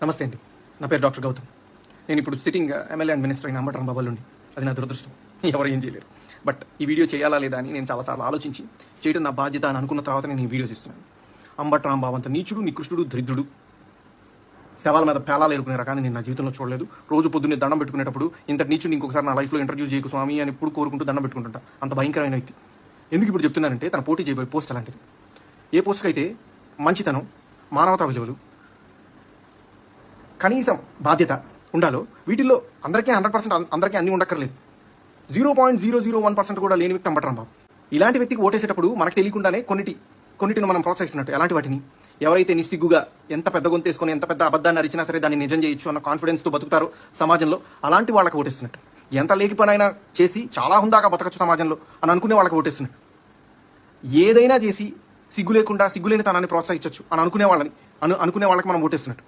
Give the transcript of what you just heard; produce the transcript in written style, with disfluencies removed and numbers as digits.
నమస్తే అండి. నా పేరు డాక్టర్ గౌతమ్. నేను ఇప్పుడు సిట్టింగ్ ఎమ్మెల్యే అండ్ మినిస్టర్ అయిన అంబటి రాంబాబు నుండి. అది నా దురదృష్టం. ఎవరు ఏం చేయలేరు. బట్ ఈ వీడియో చేయాలా లేదా అని నేను చాలాసార్లు ఆలోచించి చేయడం నా బాధ్యత అని అనుకున్న తర్వాత నేను ఈ వీడియో చేస్తున్నాను. అంబటి రాంబాబు అంత నీచుడు, నికృష్టుడు, దరిద్రుడు, శవాల మీద పేలాలు ఎరుకునే రకాన్ని నేను నా జీవితంలో చూడలేదు. రోజు పొద్దున్నే దండం పెట్టుకునేటప్పుడు ఇంత నీచుని ఇంకొకసారి నా లైఫ్లో ఇంట్రడ్యూస్ చేయకు స్వామి అని ఎప్పుడు కోరుకుంటూ దండం పెట్టుకుంటుంటా. అంత భయంకరమైన వ్యక్తి. ఎందుకు ఇప్పుడు చెప్తున్నానంటే తన పోటీ చేయబోయే పోస్ట్ అలాంటిది. ఏ పోస్ట్కి అయితే మంచితనం, మానవతా విలువలు, కనీసం బాధ్యత ఉండాలో వీటిల్లో అందరికీ 100% అందరికీ అన్ని ఉండక్కర్లేదు. 0.001% కూడా లేని వ్యక్తి అంబటి రాంబాబు. ఇలాంటి వ్యక్తికి ఓటేసేటప్పుడు మనకు తెలియకుండానే కొన్నిటిని మనం ప్రోత్సహిస్తున్నట్టు. ఎలాంటి వాటిని? ఎవరైతే నిస్సిగ్గుగా ఎంత పెద్ద గొంతేసుకొని ఎంత పెద్ద అబద్ధాన్ని అరిచినా సరే దాన్ని నిజం చేయొచ్చు అన్న కాన్ఫిడెన్స్తో బతుకుతారో సమాజంలో, అలాంటి వాళ్ళకి ఓటేస్తున్నట్టు. ఎంత లేకి పనైనా చేసి చాలా హుందాగా బతకచ్చు సమాజంలో అని అనుకునే వాళ్ళకి ఓటేస్తున్నట్టు. ఏదైనా చేసి సిగ్గు లేకుండా సిగ్గులేని తనాన్ని ప్రోత్సహించవచ్చు అని అనుకునే వాళ్ళకి మనం ఓటేస్తున్నట్టు.